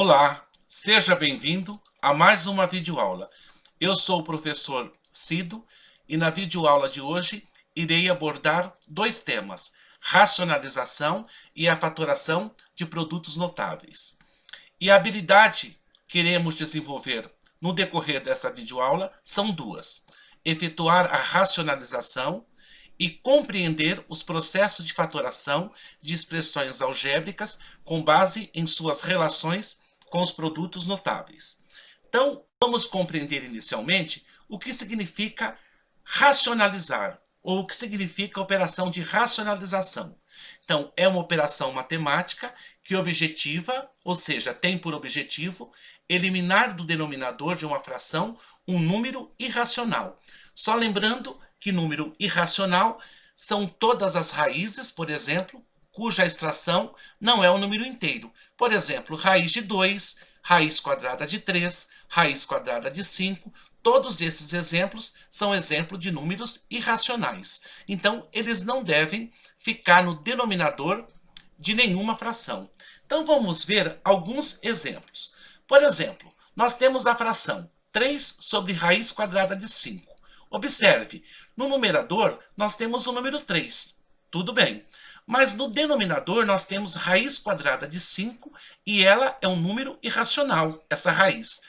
Olá, seja bem-vindo a mais uma videoaula. Eu sou o professor Cido e na videoaula de hoje irei abordar dois temas, racionalização e a fatoração de produtos notáveis. E a habilidade que iremos desenvolver no decorrer dessa videoaula são duas: efetuar a racionalização e compreender os processos de fatoração de expressões algébricas com base em suas relações com os produtos notáveis. Então, vamos compreender inicialmente o que significa racionalizar, ou o que significa a operação de racionalização. Então, é uma operação matemática que objetiva, ou seja, tem por objetivo, eliminar do denominador de uma fração um número irracional. Só lembrando que número irracional são todas as raízes, por exemplo, cuja extração não é um número inteiro. Por exemplo, raiz de 2, raiz quadrada de 3, raiz quadrada de 5. Todos esses exemplos são exemplos de números irracionais. Então, eles não devem ficar no denominador de nenhuma fração. Então, vamos ver alguns exemplos. Por exemplo, nós temos a fração 3 sobre raiz quadrada de 5. Observe, no numerador nós temos o número 3. Tudo bem. Mas no denominador nós temos raiz quadrada de 5 e ela é um número irracional, essa raiz.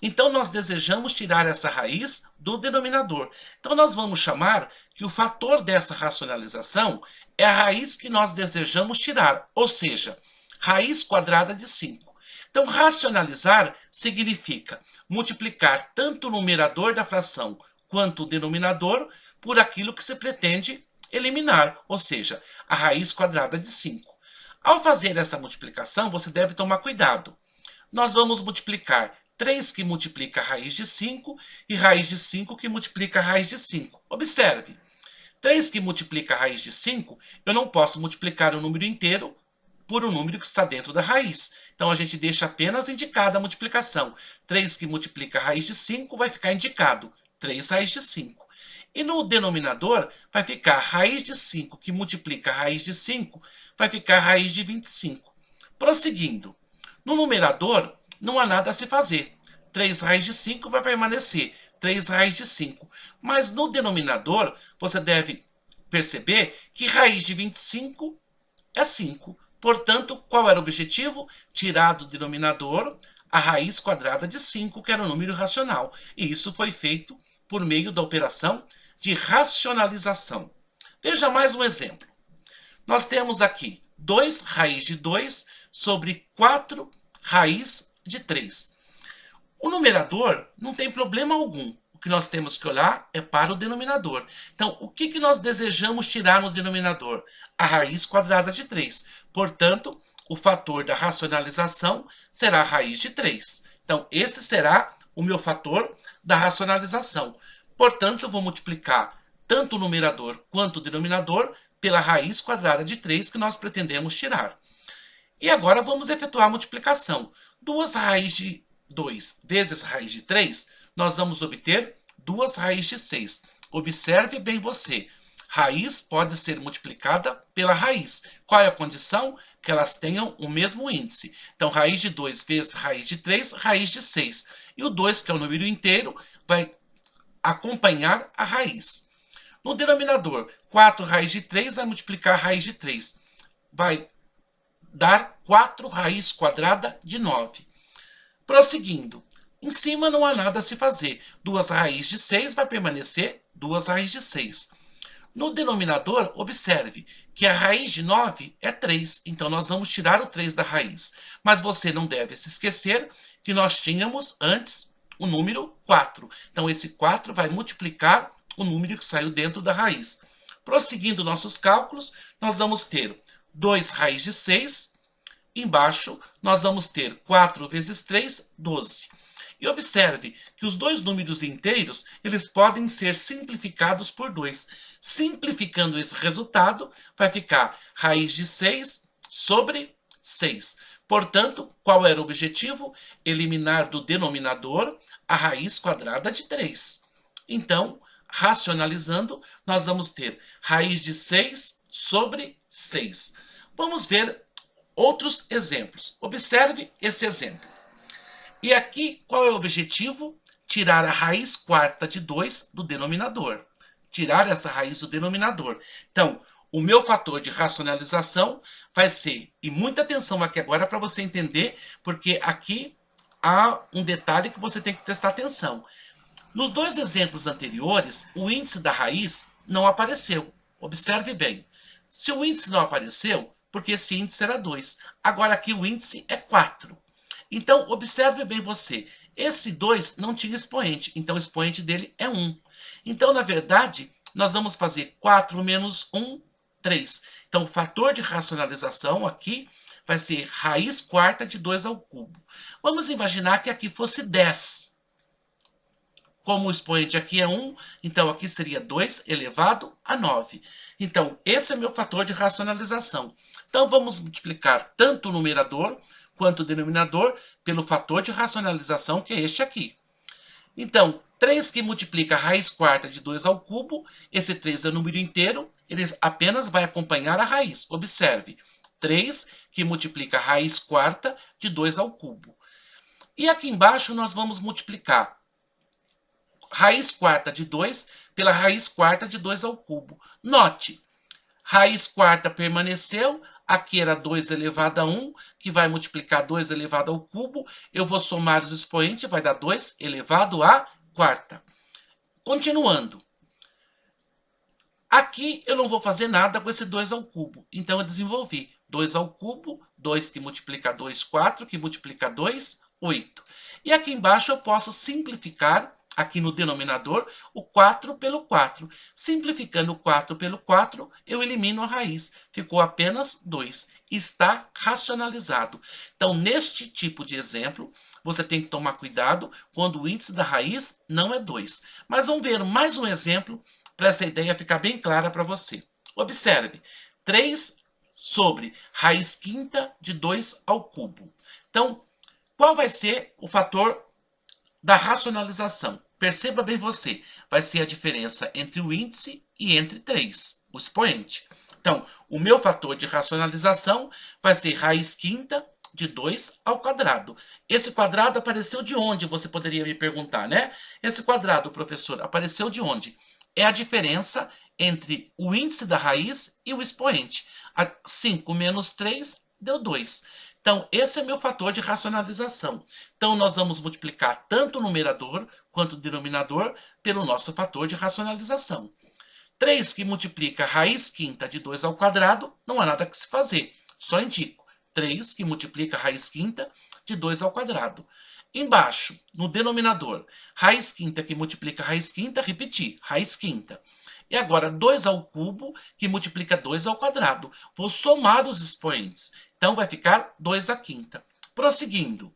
Então, nós desejamos tirar essa raiz do denominador. Então, nós vamos chamar que o fator dessa racionalização é a raiz que nós desejamos tirar, ou seja, raiz quadrada de 5. Então, racionalizar significa multiplicar tanto o numerador da fração quanto o denominador por aquilo que se pretende eliminar, ou seja, a raiz quadrada de 5. Ao fazer essa multiplicação, você deve tomar cuidado. Nós vamos multiplicar 3 que multiplica a raiz de 5 e raiz de 5 que multiplica a raiz de 5. Observe, 3 que multiplica a raiz de 5, eu não posso multiplicar o número inteiro por um número que está dentro da raiz. Então, a gente deixa apenas indicada a multiplicação. 3 que multiplica a raiz de 5 vai ficar indicado 3 raiz de 5. E no denominador vai ficar raiz de 5 que multiplica a raiz de 5, vai ficar raiz de 25. Prosseguindo, no numerador não há nada a se fazer. 3 raiz de 5 vai permanecer 3 raiz de 5. Mas no denominador você deve perceber que raiz de 25 é 5. Portanto, qual era o objetivo? Tirar do denominador a raiz quadrada de 5, que era um número racional. E isso foi feito por meio da operação de racionalização. Veja mais um exemplo. Nós temos aqui 2 raiz de 2 sobre 4 raiz de 3. O numerador não tem problema algum. O que nós temos que olhar é para o denominador. Então, o que nós desejamos tirar no denominador? A raiz quadrada de 3. Portanto, o fator da racionalização será a raiz de 3. Então, esse será o meu fator da racionalização. Portanto, eu vou multiplicar tanto o numerador quanto o denominador pela raiz quadrada de 3 que nós pretendemos tirar. E agora vamos efetuar a multiplicação. 2 raiz de 2 vezes raiz de 3, nós vamos obter 2 raiz de 6. Observe bem você. Raiz pode ser multiplicada pela raiz. Qual é a condição? Que elas tenham o mesmo índice. Então, raiz de 2 vezes raiz de 3, raiz de 6. E o 2, que é o número inteiro, vai acompanhar a raiz. No denominador, 4 raiz de 3 vai multiplicar a raiz de 3. Vai dar 4 raiz quadrada de 9. Prosseguindo, em cima não há nada a se fazer. 2 raiz de 6 vai permanecer 2 raiz de 6. No denominador, observe que a raiz de 9 é 3. Então, nós vamos tirar o 3 da raiz. Mas você não deve se esquecer que nós tínhamos antes o número 4. Então, esse 4 vai multiplicar o número que saiu dentro da raiz. Prosseguindo nossos cálculos, nós vamos ter 2 raiz de 6. Embaixo, nós vamos ter 4 vezes 3, 12. E observe que os dois números inteiros, eles podem ser simplificados por 2. Simplificando esse resultado, vai ficar raiz de 6 sobre 6. Portanto, qual era o objetivo? Eliminar do denominador a raiz quadrada de 3. Então, racionalizando, nós vamos ter raiz de 6 sobre 6. Vamos ver outros exemplos. Observe esse exemplo. E aqui, qual é o objetivo? Tirar a raiz quarta de 2 do denominador. Tirar essa raiz do denominador. Então, o meu fator de racionalização vai ser, e muita atenção aqui agora para você entender, porque aqui há um detalhe que você tem que prestar atenção. Nos dois exemplos anteriores, o índice da raiz não apareceu. Observe bem. Se o índice não apareceu, porque esse índice era 2. Agora aqui o índice é 4. Então, observe bem você. Esse 2 não tinha expoente, então o expoente dele é 1. Então, na verdade, nós vamos fazer 4 menos 1, 3. Então, o fator de racionalização aqui vai ser raiz quarta de 2 ao cubo. Vamos imaginar que aqui fosse 10. Como o expoente aqui é 1, então aqui seria 2 elevado a 9. Então, esse é meu fator de racionalização. Então, vamos multiplicar tanto o numerador quanto o denominador pelo fator de racionalização, que é este aqui. Então, 3 que multiplica a raiz quarta de 2 ao cubo, esse 3 é o número inteiro, ele apenas vai acompanhar a raiz. Observe, 3 que multiplica a raiz quarta de 2 ao cubo. E aqui embaixo nós vamos multiplicar raiz quarta de 2 pela raiz quarta de 2 ao cubo. Note, raiz quarta permaneceu, aqui era 2 elevado a 1, que vai multiplicar 2 elevado ao cubo. Eu vou somar os expoentes, vai dar 2 elevado a quarta. Continuando. Aqui eu não vou fazer nada com esse 2 ao cubo. Então eu desenvolvi 2 ao cubo, 2 que multiplica 2, 4, que multiplica 2, 8. E aqui embaixo eu posso simplificar, aqui no denominador, o 4 pelo 4. Simplificando o 4 pelo 4, eu elimino a raiz. Ficou apenas 2. Está racionalizado. Então, neste tipo de exemplo, você tem que tomar cuidado quando o índice da raiz não é 2. Mas vamos ver mais um exemplo para essa ideia ficar bem clara para você. Observe, 3 sobre raiz quinta de 2 ao cubo. Então, qual vai ser o fator da racionalização? Perceba bem você, vai ser a diferença entre o índice e entre 3, o expoente. Então, o meu fator de racionalização vai ser raiz quinta de 2 ao quadrado. Esse quadrado apareceu de onde? Você poderia me perguntar, né? Esse quadrado, professor, apareceu de onde? É a diferença entre o índice da raiz e o expoente. 5 menos 3 deu 2. Então, esse é meu fator de racionalização. Então, nós vamos multiplicar tanto o numerador quanto o denominador pelo nosso fator de racionalização. 3 que multiplica raiz quinta de 2 ao quadrado, não há nada que se fazer. Só indico. 3 que multiplica raiz quinta de 2 ao quadrado. Embaixo, no denominador, raiz quinta que multiplica raiz quinta, repetir, raiz quinta. E agora, 2 ao cubo, que multiplica 2 ao quadrado. Vou somar os expoentes. Então, vai ficar 2 à quinta. Prosseguindo.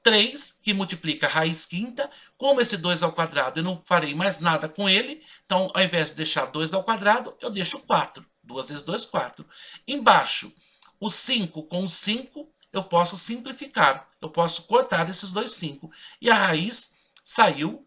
3, que multiplica raiz quinta. Como esse 2 ao quadrado, eu não farei mais nada com ele. Então, ao invés de deixar 2 ao quadrado, eu deixo 4. 2 vezes 2, 4. Embaixo, o 5 com o 5, eu posso simplificar. Eu posso cortar esses dois 5. E a raiz saiu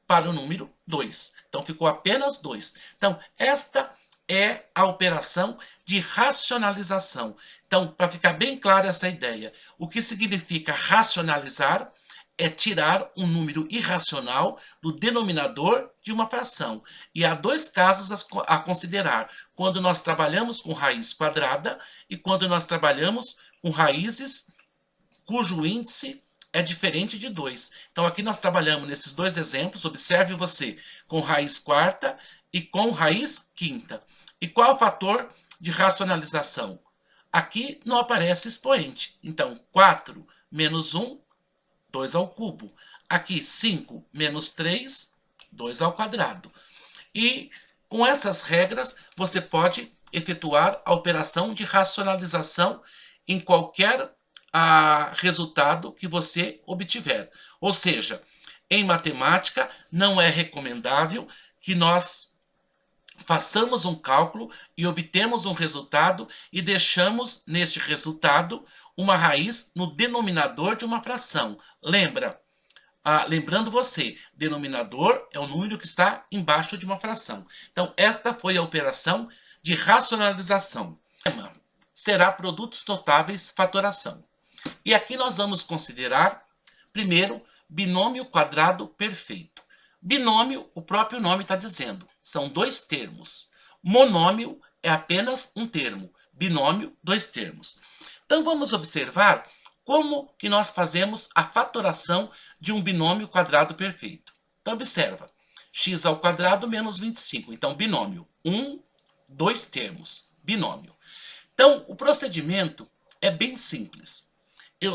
para o número 2. Então, ficou apenas 2. Então, esta é a operação de racionalização. Então, para ficar bem clara essa ideia, o que significa racionalizar é tirar um número irracional do denominador de uma fração. E há dois casos a considerar, quando nós trabalhamos com raiz quadrada e quando nós trabalhamos com raízes cujo índice é diferente de 2. Então, aqui nós trabalhamos nesses dois exemplos, observe você, com raiz quarta e com raiz quinta. E qual o fator de racionalização? Aqui não aparece expoente. Então, 4 menos 1, 2 ao cubo. Aqui, 5 menos 3, 2 ao quadrado. E com essas regras, você pode efetuar a operação de racionalização em qualquer resultado que você obtiver. Ou seja, em matemática, não é recomendável que nós façamos um cálculo e obtemos um resultado e deixamos neste resultado uma raiz no denominador de uma fração. Lembrando você, denominador é o número que está embaixo de uma fração. Então, esta foi a operação de racionalização. Será produtos notáveis fatoração. E aqui nós vamos considerar Primeiro, binômio quadrado perfeito. Binômio, o próprio nome está dizendo, são dois termos. Monômio é apenas um termo. Binômio, dois termos. Então vamos observar como que nós fazemos a fatoração de um binômio quadrado perfeito. Então observa, x ao quadrado menos 25. Então binômio, dois termos, binômio. Então o procedimento é bem simples.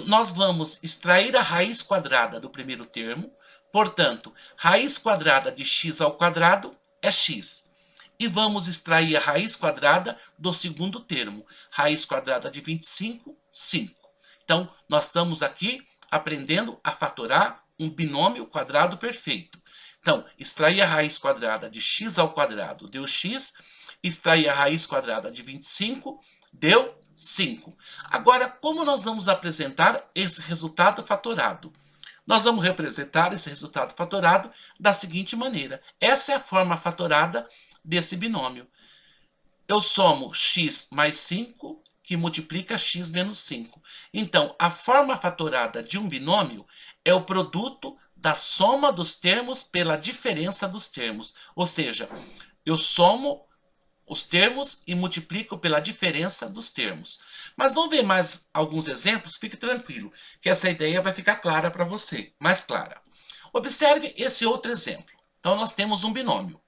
Nós vamos extrair a raiz quadrada do primeiro termo, portanto, raiz quadrada de x ao quadrado é x. E vamos extrair a raiz quadrada do segundo termo, raiz quadrada de 25, 5. Então, nós estamos aqui aprendendo a fatorar um binômio quadrado perfeito. Então, extrair a raiz quadrada de x ao quadrado deu x, extrair a raiz quadrada de 25 deu 5. Agora, como nós vamos apresentar esse resultado fatorado? Nós vamos representar esse resultado fatorado da seguinte maneira. Essa é a forma fatorada desse binômio. Eu somo x mais 5, que multiplica x menos 5. Então, a forma fatorada de um binômio é o produto da soma dos termos pela diferença dos termos. Ou seja, eu somo os termos e multiplico pela diferença dos termos. Mas vamos ver mais alguns exemplos? Fique tranquilo, que essa ideia vai ficar clara para você, mais clara. Observe esse outro exemplo. Então, nós temos um binômio,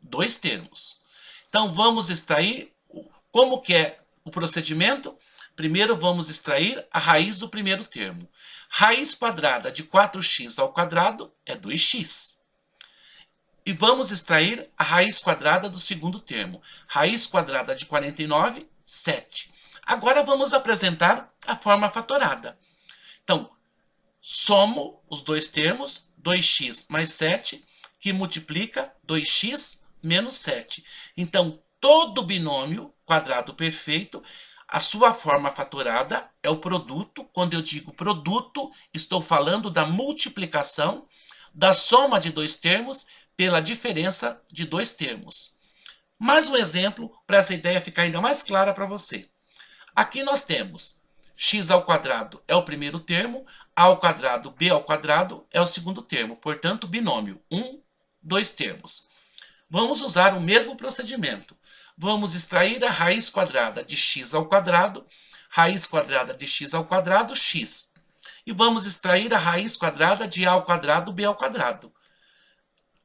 dois termos. Então, vamos extrair, como que é o procedimento? Primeiro, vamos extrair a raiz do primeiro termo. Raiz quadrada de 4x ao quadrado é 2x. E vamos extrair a raiz quadrada do segundo termo. Raiz quadrada de 49, 7. Agora vamos apresentar a forma fatorada. Então, somo os dois termos, 2x mais 7, que multiplica 2x menos 7. Então, todo binômio quadrado perfeito, a sua forma fatorada é o produto. Quando eu digo produto, estou falando da multiplicação da soma de dois termos pela diferença de dois termos. Mais um exemplo para essa ideia ficar ainda mais clara para você. Aqui nós temos x ao quadrado é o primeiro termo, a ao quadrado, b ao quadrado é o segundo termo. Portanto, binômio, dois termos. Vamos usar o mesmo procedimento. Vamos extrair a raiz quadrada de x ao quadrado, raiz quadrada de x ao quadrado, x. E vamos extrair a raiz quadrada de a ao quadrado, b ao quadrado.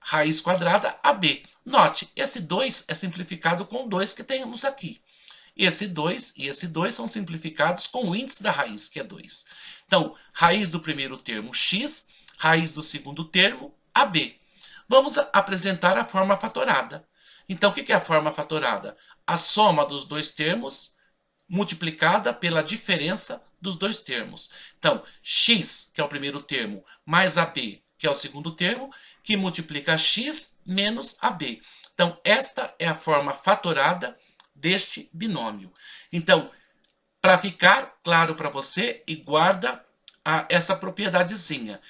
Raiz quadrada AB. Note, esse 2 é simplificado com o 2 que temos aqui. Esse 2 e esse 2 são simplificados com o índice da raiz, que é 2. Então, raiz do primeiro termo, x, raiz do segundo termo, AB. Vamos apresentar a forma fatorada. Então, o que é a forma fatorada? A soma dos dois termos multiplicada pela diferença dos dois termos. Então, x, que é o primeiro termo, mais AB, que é o segundo termo, que multiplica x menos AB. Então, esta é a forma fatorada deste binômio. Então, para ficar claro para você, e guarda essa propriedadezinha.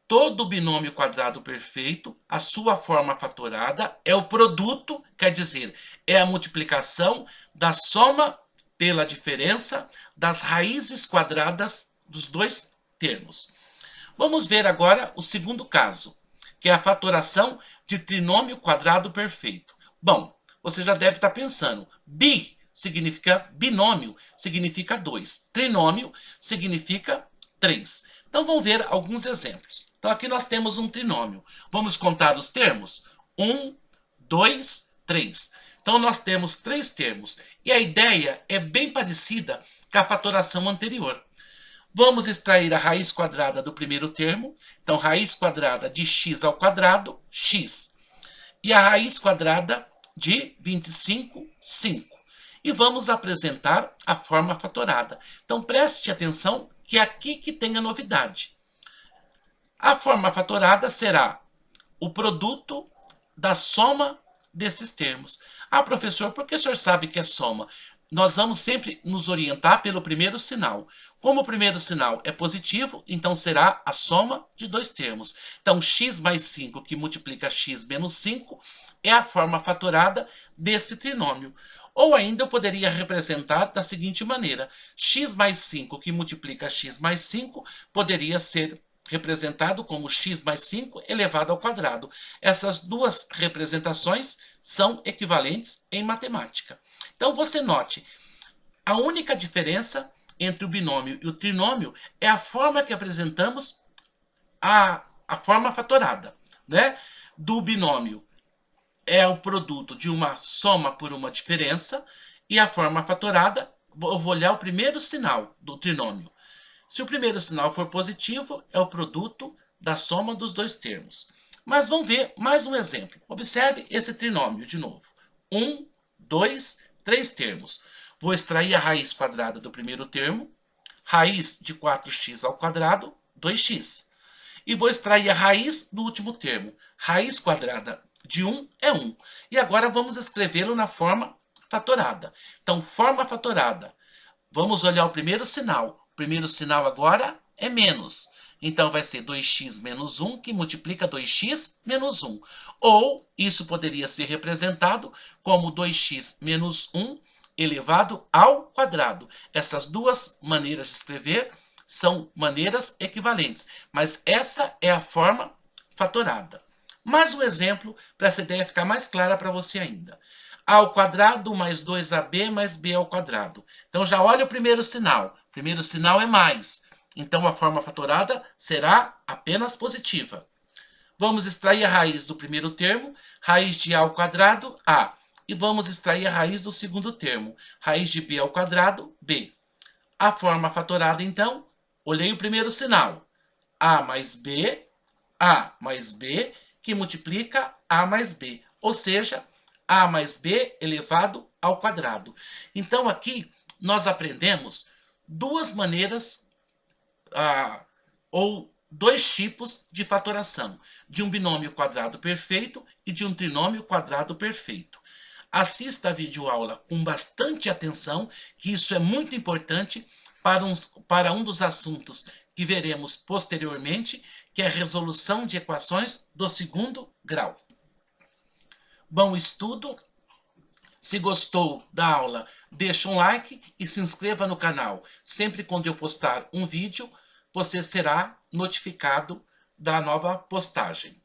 Todo binômio quadrado perfeito, a sua forma fatorada é o produto, quer dizer, é a multiplicação da soma pela diferença das raízes quadradas dos dois termos. Vamos ver agora o segundo caso, que é a fatoração de trinômio quadrado perfeito. Bom, você já deve estar pensando, bi significa binômio, significa 2. Trinômio significa 3. Então vamos ver alguns exemplos. Então aqui nós temos um trinômio. Vamos contar os termos? 1, 2, 3. Então nós temos 3 termos. E a ideia é bem parecida com a fatoração anterior. Vamos extrair a raiz quadrada do primeiro termo. Então, raiz quadrada de x ao quadrado, x. E a raiz quadrada de 25, 5. E vamos apresentar a forma fatorada. Então, preste atenção que é aqui que tem a novidade. A forma fatorada será o produto da soma desses termos. Ah, professor, por que o senhor sabe que é soma? Nós vamos sempre nos orientar pelo primeiro sinal. Como o primeiro sinal é positivo, então será a soma de dois termos. Então, x mais 5, que multiplica x menos 5, é a forma fatorada desse trinômio. Ou ainda eu poderia representar da seguinte maneira. X mais 5, que multiplica x mais 5, poderia ser representado como x mais 5 elevado ao quadrado. Essas duas representações são equivalentes em matemática. Então, você note, a única diferença entre o binômio e o trinômio é a forma que apresentamos a forma fatorada, né? Do binômio é o produto de uma soma por uma diferença, e a forma fatorada, eu vou olhar o primeiro sinal do trinômio. Se o primeiro sinal for positivo, é o produto da soma dos dois termos. Mas vamos ver mais um exemplo. Observe esse trinômio de novo. 1, 2, 3 termos. Vou extrair a raiz quadrada do primeiro termo, raiz de 4x ao quadrado, 2x. E vou extrair a raiz do último termo. Raiz quadrada de 1 é 1. E agora vamos escrevê-lo na forma fatorada. Então, forma fatorada. Vamos olhar o primeiro sinal. O primeiro sinal agora é menos. Então, vai ser 2x menos 1, que multiplica 2x menos 1. Ou, isso poderia ser representado como 2x menos 1 elevado ao quadrado. Essas duas maneiras de escrever são maneiras equivalentes, mas essa é a forma fatorada. Mais um exemplo para essa ideia ficar mais clara para você ainda. A ao quadrado mais 2ab mais b ao quadrado. Então já olha o primeiro sinal. O primeiro sinal é mais. Então a forma fatorada será apenas positiva. Vamos extrair a raiz do primeiro termo, raiz de a ao quadrado, a. E vamos extrair a raiz do segundo termo, raiz de b ao quadrado, b. A forma fatorada, então, olhei o primeiro sinal. A mais b, que multiplica a mais b. Ou seja, a mais b elevado ao quadrado. Então, aqui, nós aprendemos duas maneiras, ou dois tipos de fatoração. De um binômio quadrado perfeito e de um trinômio quadrado perfeito. Assista a videoaula com bastante atenção, que isso é muito importante para um dos assuntos que veremos posteriormente, que é a resolução de equações do segundo grau. Bom estudo! Se gostou da aula, deixa um like e se inscreva no canal. Sempre quando eu postar um vídeo, você será notificado da nova postagem.